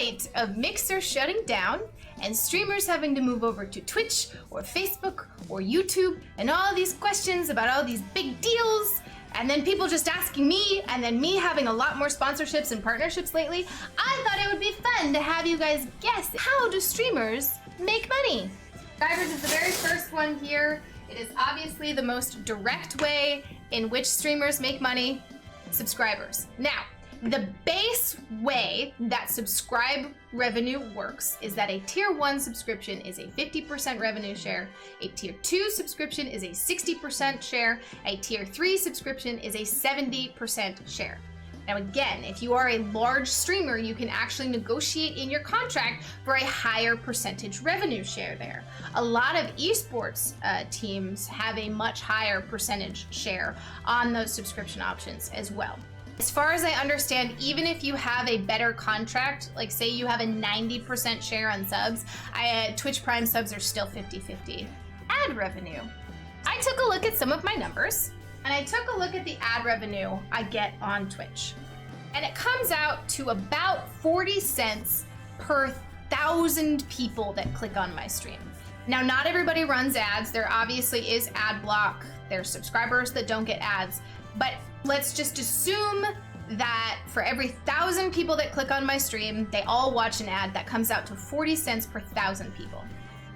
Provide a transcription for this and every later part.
night of Mixer shutting down and streamers having to move over to Twitch or Facebook or YouTube and all these questions about all these big deals, and then people just asking me, and then me having a lot more sponsorships and partnerships lately, I thought it would be fun to have you guys guess, how do streamers make money? Subscribers is the very first one here. It is obviously the most direct way in which streamers make money. Subscribers. Now, the base way that subscribe revenue works is that a tier 1 subscription is a 50% revenue share, a tier 2 subscription is a 60% share, a tier 3 subscription is a 70% share. Now again, if you are a large streamer, you can actually negotiate in your contract for a higher percentage revenue share there. A lot of esports teams have a much higher percentage share on those subscription options as well. As far as I understand, even if you have a better contract, like say you have a 90% share on subs, Twitch Prime subs are still 50-50. Ad revenue. I took a look at some of my numbers, and I took a look at the ad revenue I get on Twitch. And it comes out to about 40 cents per 1,000 people that click on my stream. Now, not everybody runs ads. There obviously is ad block. There's subscribers that don't get ads. But let's just assume that for every 1,000 people that click on my stream, they all watch an ad. That comes out to 40 cents per 1,000 people.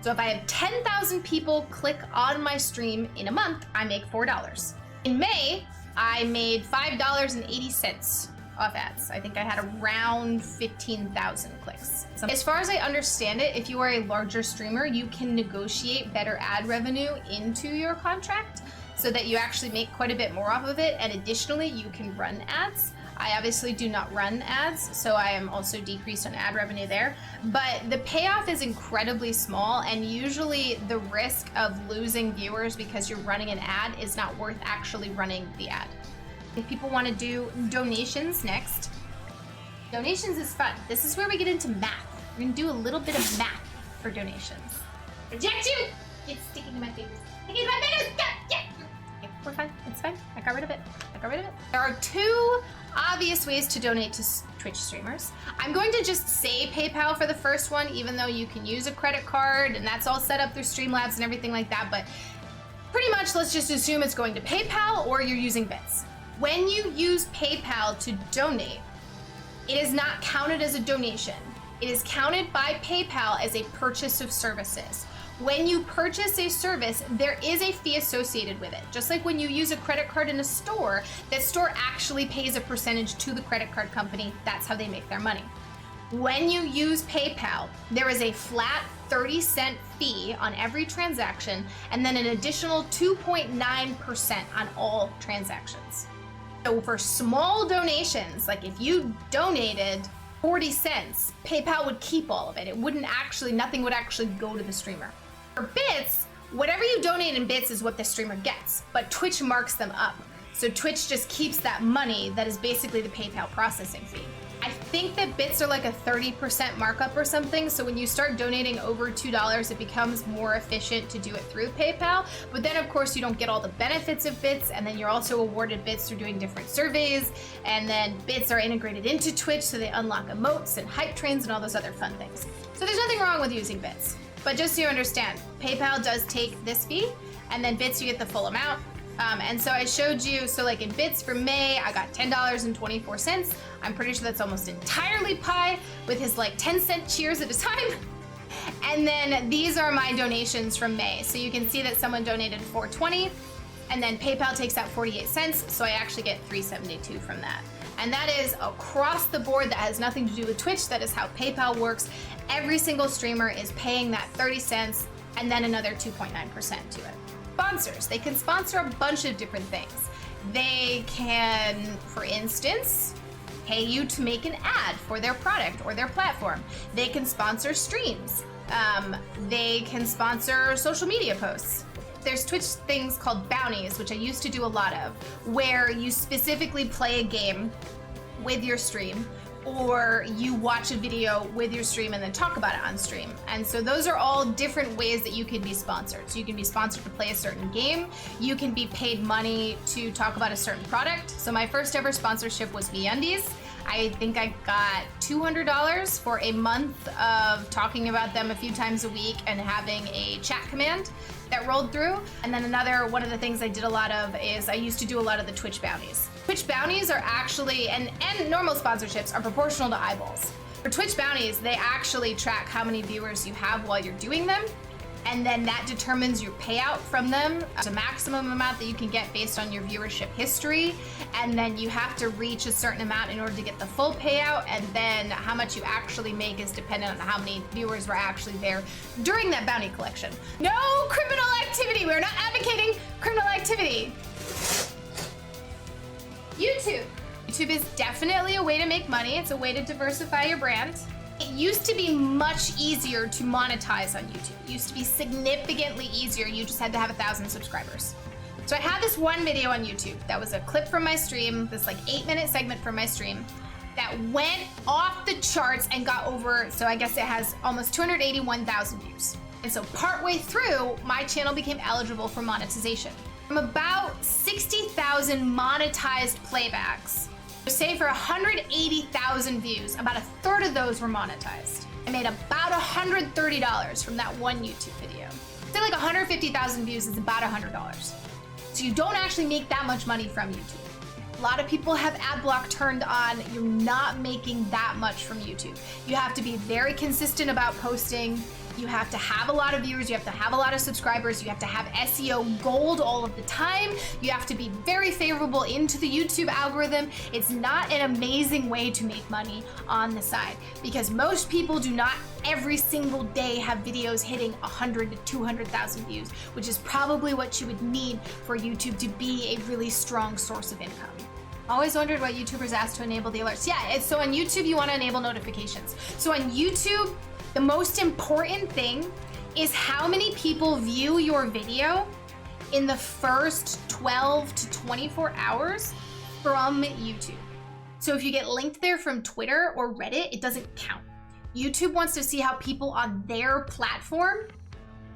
So if I have 10,000 people click on my stream in a month, I make $4. In May, I made $5.80 off ads. I think I had around 15,000 clicks. So as far as I understand it, if you are a larger streamer, you can negotiate better ad revenue into your contract so that you actually make quite a bit more off of it. And additionally, you can run ads. I obviously do not run ads, so I am also decreased on ad revenue there. But the payoff is incredibly small, and usually the risk of losing viewers because you're running an ad is not worth actually running the ad. If people want to do donations next, donations is fun. This is where we get into math. We're gonna do a little bit of math for donations. Reject you! It's sticking in my fingers. Sticking in my fingers! Yeah! Okay, we're fine. It's fine. I got rid of it. There are two obvious ways to donate to Twitch streamers. I'm going to just say PayPal for the first one, even though you can use a credit card and that's all set up through Streamlabs and everything like that. But pretty much, let's just assume it's going to PayPal or you're using bits. When you use PayPal to donate, it is not counted as a donation. It is counted by PayPal as a purchase of services. When you purchase a service, there is a fee associated with it. Just like when you use a credit card in a store, that store actually pays a percentage to the credit card company. That's how they make their money. When you use PayPal, there is a flat 30-cent fee on every transaction, and then an additional 2.9% on all transactions. So for small donations, like if you donated 40 cents, PayPal would keep all of it. It wouldn't actually, nothing would actually go to the streamer. For bits, whatever you donate in bits is what the streamer gets, but Twitch marks them up. So Twitch just keeps that money that is basically the PayPal processing fee. I think that bits are like a 30% markup or something, so when you start donating over $2, it becomes more efficient to do it through PayPal. But then of course you don't get all the benefits of bits, and then you're also awarded bits through doing different surveys, and then bits are integrated into Twitch, so they unlock emotes and hype trains and all those other fun things. So there's nothing wrong with using bits. But just so you understand, PayPal does take this fee, and then bits you get the full amount. And so I showed you, so like in bits for May, I got $10.24. I'm pretty sure that's almost entirely Pi with his like 10-cent cheers at a time. And then these are my donations from May. So you can see that someone donated $4.20, and then PayPal takes out 48 cents. So I actually get $3.72 from that. And that is across the board. That has nothing to do with Twitch. That is how PayPal works. Every single streamer is paying that 30 cents and then another 2.9% to it. Sponsors, they can sponsor a bunch of different things. They can, for instance, pay you to make an ad for their product or their platform. They can sponsor streams. They can sponsor social media posts. There's Twitch things called bounties, which I used to do a lot of, where you specifically play a game with your stream, or you watch a video with your stream and then talk about it on stream. And so those are all different ways that you can be sponsored. So you can be sponsored to play a certain game. You can be paid money to talk about a certain product. So my first ever sponsorship was MeUndies. I think I got $200 for a month of talking about them a few times a week and having a chat command that rolled through. And then one of the things I did a lot of is I used to do a lot of the Twitch bounties. Twitch bounties are actually, and normal sponsorships are proportional to eyeballs. For Twitch bounties, they actually track how many viewers you have while you're doing them. And then that determines your payout from them. It's a maximum amount that you can get based on your viewership history. And then you have to reach a certain amount in order to get the full payout. And then how much you actually make is dependent on how many viewers were actually there during that bounty collection. No criminal activity. We're not advocating criminal activity. YouTube. YouTube is definitely a way to make money. It's a way to diversify your brand. It used to be much easier to monetize on YouTube. It used to be significantly easier. You just had to have 1,000 subscribers. So I had this one video on YouTube that was a clip from my stream, this like 8-minute segment from my stream that went off the charts and got over, so I guess it has almost 281,000 views. And so partway through, my channel became eligible for monetization. From about 60,000 monetized playbacks, say for 180,000 views, about a third of those were monetized. I made about $130 from that one YouTube video. Say like 150,000 views is about $100. So you don't actually make that much money from YouTube. A lot of people have ad block turned on. You're not making that much from YouTube. You have to be very consistent about posting. You have to have a lot of viewers, you have to have a lot of subscribers, you have to have SEO gold all of the time, you have to be very favorable into the YouTube algorithm. It's not an amazing way to make money on the side because most people do not every single day have videos hitting 100 to 200,000 views, which is probably what you would need for YouTube to be a really strong source of income. Always wondered why YouTubers asked to enable the alerts. Yeah, so on YouTube, you want to enable notifications. So on YouTube, the most important thing is how many people view your video in the first 12 to 24 hours from YouTube. So if you get linked there from Twitter or Reddit, it doesn't count. YouTube wants to see how people on their platform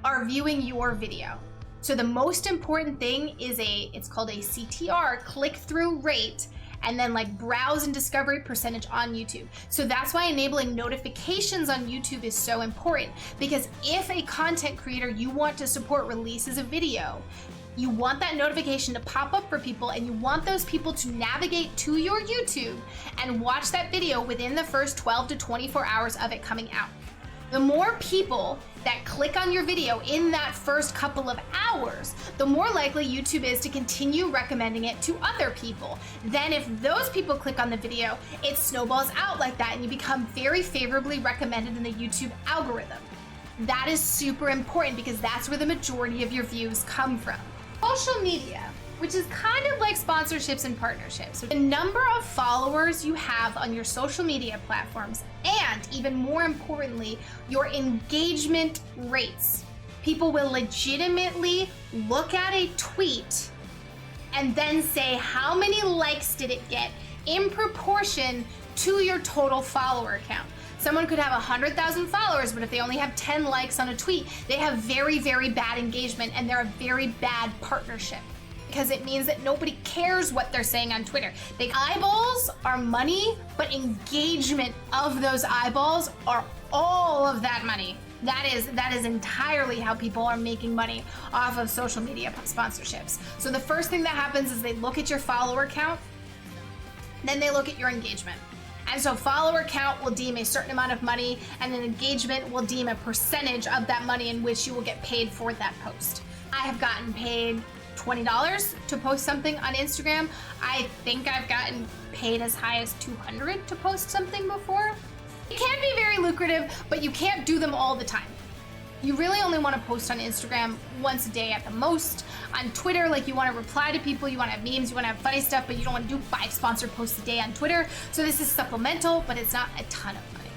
are viewing your video. So the most important thing is it's called a CTR, click-through rate, and then like browse and discovery percentage on YouTube. So that's why enabling notifications on YouTube is so important, because if a content creator, you want to support releases of video, you want that notification to pop up for people and you want those people to navigate to your YouTube and watch that video within the first 12 to 24 hours of it coming out. The more people that click on your video in that first couple of hours, the more likely YouTube is to continue recommending it to other people. Then if those people click on the video, it snowballs out like that and you become very favorably recommended in the YouTube algorithm. That is super important because that's where the majority of your views come from. Social media, which is kind of like sponsorships and partnerships. The number of followers you have on your social media platforms, and even more importantly, your engagement rates. People will legitimately look at a tweet and then say, how many likes did it get in proportion to your total follower count? Someone could have 100,000 followers, but if they only have 10 likes on a tweet, they have very, very bad engagement and they're a very bad partnership. Because it means that nobody cares what they're saying on Twitter. The eyeballs are money, but engagement of those eyeballs are all of that money. That is entirely how people are making money off of social media sponsorships. So the first thing that happens is they look at your follower count, then they look at your engagement. And so follower count will deem a certain amount of money, and then engagement will deem a percentage of that money in which you will get paid for that post. I have gotten paid $20 to post something on Instagram. I think I've gotten paid as high as $200 to post something before. It can be very lucrative, but you can't do them all the time. You really only want to post on Instagram once a day at the most. On Twitter, like, you want to reply to people, you want to have memes, you want to have funny stuff, but you don't want to do 5 sponsored posts a day on Twitter. So this is supplemental, but it's not a ton of money.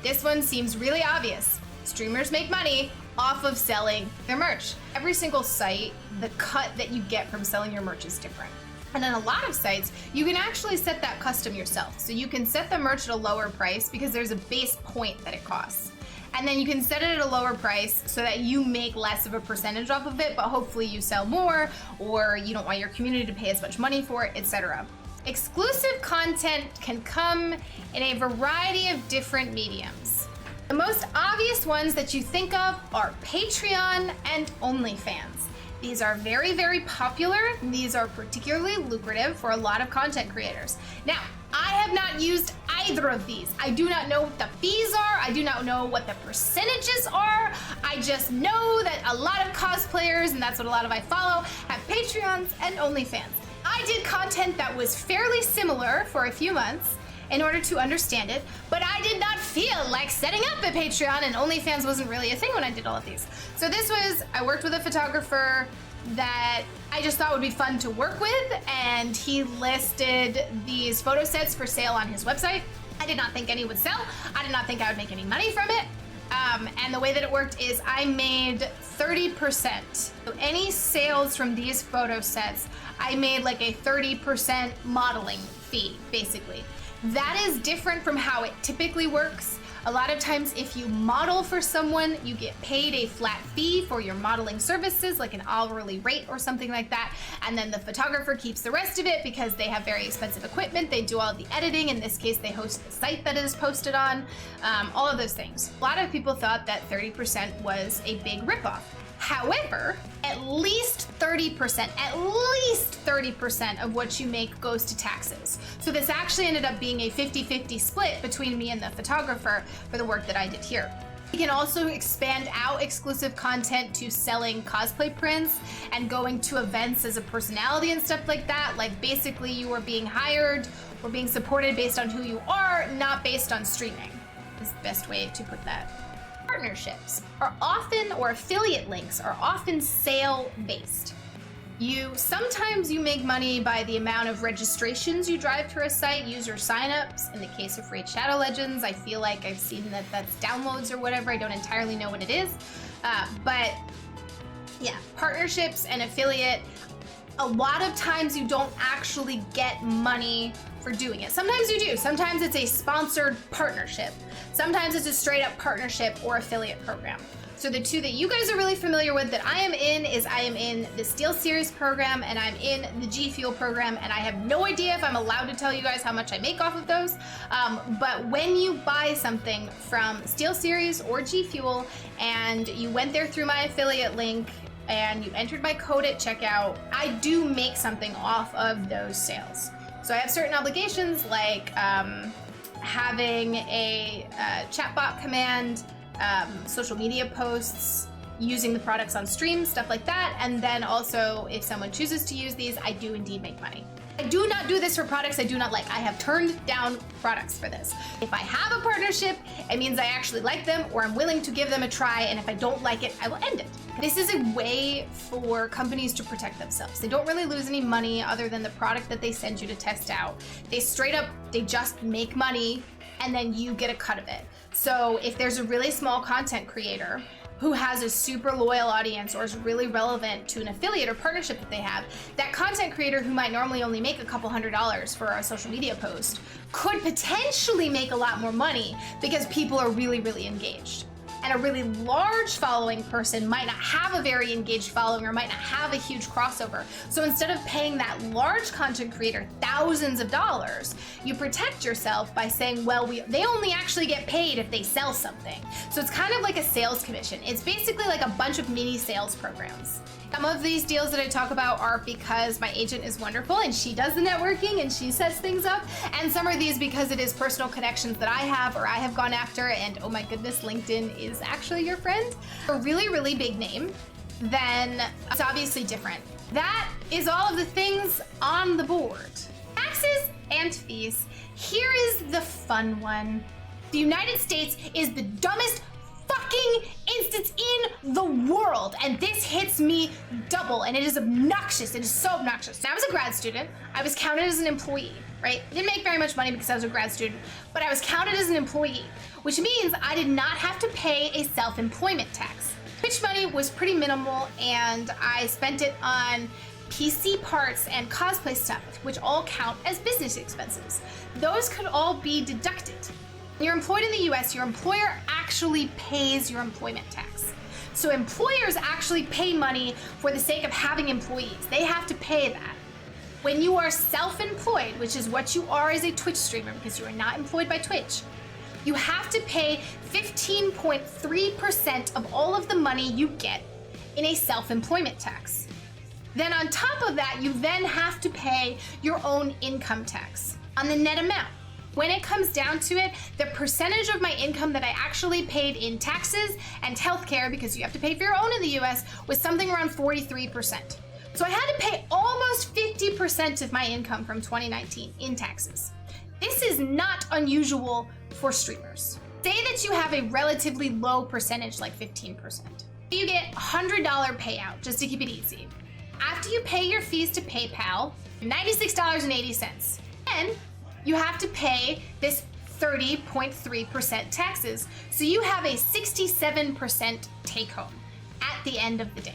This one seems really obvious. Streamers make money off of selling their merch. Every single site, the cut that you get from selling your merch is different. And then a lot of sites, you can actually set that custom yourself. So you can set the merch at a lower price because there's a base point that it costs. And then you can set it at a lower price so that you make less of a percentage off of it, but hopefully you sell more, or you don't want your community to pay as much money for it, etc. Exclusive content can come in a variety of different mediums. The most obvious ones that you think of are Patreon and OnlyFans. These are very, very popular. These are particularly lucrative for a lot of content creators. Now, I have not used either of these. I do not know what the fees are. I do not know what the percentages are. I just know that a lot of cosplayers, and that's what a lot of I follow, have Patreons and OnlyFans. I did content that was fairly similar for a few months in order to understand it, but I did not feel like setting up a Patreon, and OnlyFans wasn't really a thing when I did all of these. So this was, I worked with a photographer that I just thought would be fun to work with, and he listed these photo sets for sale on his website. I did not think any would sell. I did not think I would make any money from it. And the way that it worked is I made 30%. So any sales from these photo sets, I made like a 30% modeling fee, basically. That is different from how it typically works. A lot of times if you model for someone, you get paid a flat fee for your modeling services, like an hourly rate or something like that. And then the photographer keeps the rest of it because they have very expensive equipment. They do all the editing. In this case, they host the site that it is posted on, all of those things. A lot of people thought that 30% was a big ripoff. However, at least 30% of what you make goes to taxes. So this actually ended up being a 50-50 split between me and the photographer for the work that I did here. You can also expand out exclusive content to selling cosplay prints and going to events as a personality and stuff like that. Like basically you are being hired or being supported based on who you are, not based on streaming, is the best way to put that. Partnerships are often, or affiliate links are often sale-based. Sometimes you make money by the amount of registrations you drive to a site, user signups. In the case of Raid Shadow Legends, I feel like I've seen that that's downloads or whatever. I don't entirely know what it is. But yeah, partnerships and affiliate, a lot of times you don't actually get money for doing it. Sometimes you do. Sometimes it's a sponsored partnership. Sometimes it's a straight up partnership or affiliate program. So the two that you guys are really familiar with that I am in is I am in the Steel Series program and I'm in the G Fuel program, and I have no idea if I'm allowed to tell you guys how much I make off of those. But when you buy something from Steel Series or G Fuel and you went there through my affiliate link and you entered my code at checkout, I do make something off of those sales. So I have certain obligations like having a chatbot command, social media posts, using the products on stream, stuff like that. And then also if someone chooses to use these, I do indeed make money. I do not do this for products I do not like. I have turned down products for this. If I have a partnership, it means I actually like them or I'm willing to give them a try, and if I don't like it, I will end it. This is a way for companies to protect themselves. They don't really lose any money other than the product that they send you to test out. They just make money and then you get a cut of it. So if there's a really small content creator who has a super loyal audience or is really relevant to an affiliate or partnership that they have, that content creator who might normally only make a couple $100s for a social media post could potentially make a lot more money because people are really, really engaged. And a really large following person might not have a very engaged following or might not have a huge crossover. So instead of paying that large content creator thousands of dollars, you protect yourself by saying, well, they only actually get paid if they sell something. So it's kind of like a sales commission. It's basically like a bunch of mini sales programs. Some of these deals that I talk about are because my agent is wonderful and she does the networking and she sets things up. And some are these because it is personal connections that I have or I have gone after, and oh my goodness, LinkedIn is actually your friend. A really, really big name, then it's obviously different. That is all of the things on the board. Taxes and fees. Here is the fun one. The United States is the dumbest fucking instance in the world, and this hits me double, and it is obnoxious. It is so obnoxious. Now, I was a grad student. I was counted as an employee, right? Didn't make very much money because I was a grad student, but I was counted as an employee, which means I did not have to pay a self-employment tax. Twitch money was pretty minimal, and I spent it on PC parts and cosplay stuff, which all count as business expenses. Those could all be deducted. When you're employed in the US, your employer actually pays your employment tax. So employers actually pay money for the sake of having employees. They have to pay that. When you are self-employed, which is what you are as a Twitch streamer because you are not employed by Twitch, you have to pay 15.3% of all of the money you get in a self-employment tax. Then on top of that, you then have to pay your own income tax on the net amount. When it comes down to it, the percentage of my income that I actually paid in taxes and healthcare, because you have to pay for your own in the US, was something around 43%. So I had to pay almost 50% of my income from 2019 in taxes. This is not unusual for streamers. Say that you have a relatively low percentage, like 15%. You get $100 payout, just to keep it easy. After you pay your fees to PayPal, $96.80. Then you have to pay this 30.3% taxes. So you have a 67% take home at the end of the day.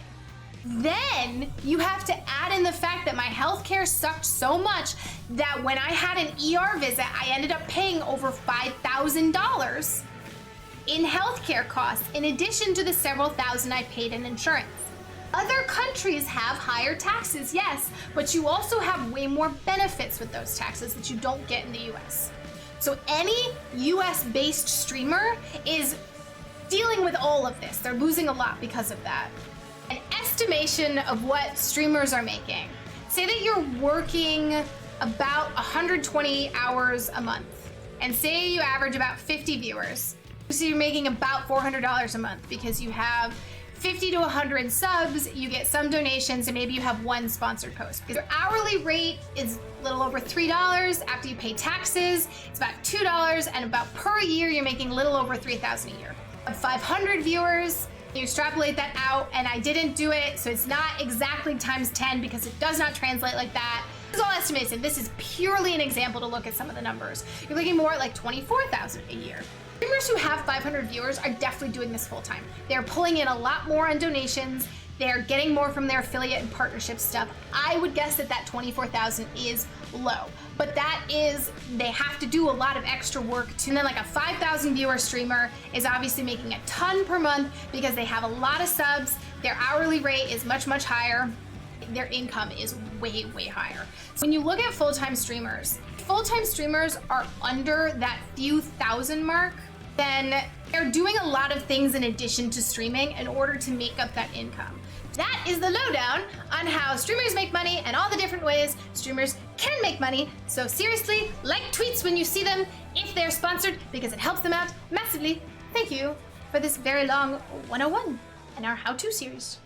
Then you have to add in the fact that my healthcare sucked so much that when I had an ER visit, I ended up paying over $5,000 in healthcare costs, in addition to the several thousand I paid in insurance. Other countries have higher taxes, yes, but you also have way more benefits with those taxes that you don't get in the US. So any US-based streamer is dealing with all of this. They're losing a lot because of that. An estimation of what streamers are making. Say that you're working about 120 hours a month, and say you average about 50 viewers. So you're making about $400 a month because you have 50 to 100 subs, you get some donations, and maybe you have one sponsored post. Your hourly rate is a little over $3. After you pay taxes, it's about $2, and about per year, you're making a little over $3,000 a year. 500 viewers, you extrapolate that out, and I didn't do it, so it's not exactly times 10 because it does not translate like that. This is all estimated. This is purely an example to look at some of the numbers. You're looking more at like $24,000 a year. Streamers who have 500 viewers are definitely doing this full time. They're pulling in a lot more on donations. They're getting more from their affiliate and partnership stuff. I would guess that that 24,000 is low, but that is, they have to do a lot of extra work to, and then like a 5,000 viewer streamer is obviously making a ton per month because they have a lot of subs. Their hourly rate is much, much higher. Their income is way, way higher. So when you look at full-time streamers are under that few thousand mark, then they're doing a lot of things in addition to streaming in order to make up that income. That is the lowdown on how streamers make money and all the different ways streamers can make money. So seriously, like tweets when you see them if they're sponsored because it helps them out massively. Thank you for this very long 101 in our how-to series.